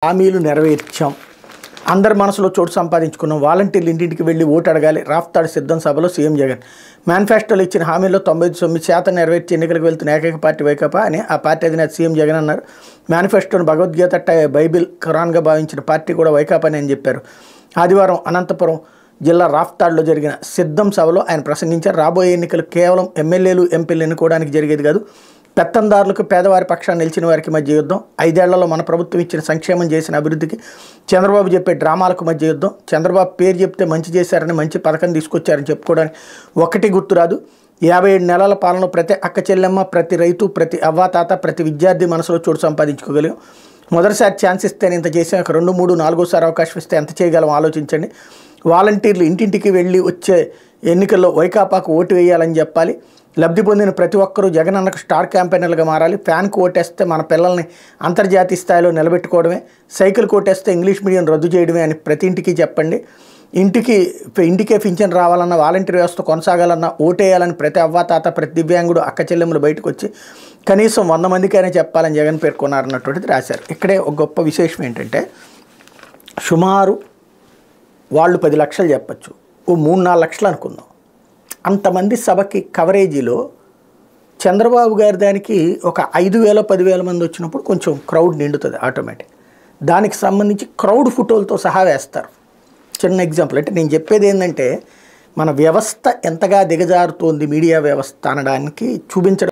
హామీలు నెరవేర్చాం, అందరి మనసులో చోటు సంపాదించుకున్నాం, వాలంటీర్లు ఇంటింటికి వెళ్ళి ఓటు అడగాలి, రాఫ్తాడు సిద్ధం సభలో సీఎం జగన్. మేనిఫెస్టోలో ఇచ్చిన హామీల్లో 99% నెరవేర్చి ఎన్నికలకు వెళ్తున్న ఏకైక పార్టీ వైకాపా అని ఆ పార్టీ అధినేత సీఎం జగన్ అన్నారు. మేనిఫెస్టోను భగవద్గీత, బైబిల్, ఖురాన్గా భావించిన పార్టీ కూడా వైకాపా అని చెప్పారు. ఆదివారం అనంతపురం జిల్లా రాఫ్తాడ్లో జరిగిన సిద్ధం సభలో ఆయన ప్రసంగించారు. రాబోయే ఎన్నికలు కేవలం ఎమ్మెల్యేలు, ఎంపీలు ఎన్నుకోవడానికి జరిగేది కాదు, పెత్తందారులకు పేదవారి పక్షాన్ని నిలిచిన వారికి మధ్య యుద్ధం. 5 ఏళ్లలో మన ప్రభుత్వం ఇచ్చిన సంక్షేమం, చేసిన అభివృద్ధికి చంద్రబాబు చెప్పే డ్రామాలకు మధ్య యుద్ధం. చంద్రబాబు పేరు చెప్తే మంచి చేశారని, మంచి పథకం తీసుకొచ్చారని చెప్పుకోవడానికి ఒకటి గుర్తురాదు. 57 నెలల పాలన ప్రతి అక్క చెల్లెమ్మ, ప్రతి రైతు, ప్రతి అవ్వాతాత, ప్రతి విద్యార్థి మనసులో చోటు సంపాదించుకోగలిగాం. మొదటిసారి ఛాన్స్ ఇస్తే ఇంత చేసాం, 2, 3, 4సారి అవకాశం ఇస్తే ఎంత చేయగలం ఆలోచించండి. వాలంటీర్లు ఇంటింటికి వెళ్ళి వచ్చే ఎన్నికల్లో వైకాపాకు ఓటు వేయాలని చెప్పాలి. లబ్ధి పొందిన ప్రతి ఒక్కరూ జగన్ అన్నకు స్టార్ క్యాంపెయినర్లుగా మారాలి. ఫ్యాన్కు ఓటేస్తే మన పిల్లల్ని అంతర్జాతీయ స్థాయిలో నిలబెట్టుకోవడమే, సైకిల్కి ఓటేస్తే ఇంగ్లీష్ మీడియం రద్దు చేయడమే అని ప్రతి ఇంటికి చెప్పండి. ఇంటికే పింఛన్ రావాలన్నా, వాలంటీర్ వ్యవస్థ కొనసాగాలన్నా ఓటేయాలని ప్రతి అవ్వాతాత, ప్రతి దివ్యాంగుడు, అక్క చెల్లెములు బయటకు వచ్చి కనీసం 100 మందికైనా చెప్పాలని జగన్ పేర్కొన్నారన్నటువంటిది రాశారు. ఇక్కడే ఒక గొప్ప విశేషం ఏంటంటే, సుమారు వాళ్ళు 10 లక్షలు చెప్పచ్చు, ఓ 3-4 లక్షలు అనుకుందాం. అంతమంది సభకి కవరేజీలో చంద్రబాబు గారి దానికి ఒక 5,000, 10,000 మంది వచ్చినప్పుడు కొంచెం క్రౌడ్ నిండుతుంది ఆటోమేటిక్. దానికి సంబంధించి క్రౌడ్ ఫోటోలతో సహా వేస్తారు. చిన్న ఎగ్జాంపుల్ అంటే నేను చెప్పేది ఏంటంటే, మన వ్యవస్థ ఎంతగా దిగజారుతోంది మీడియా వ్యవస్థ అనడానికి చూపించడం.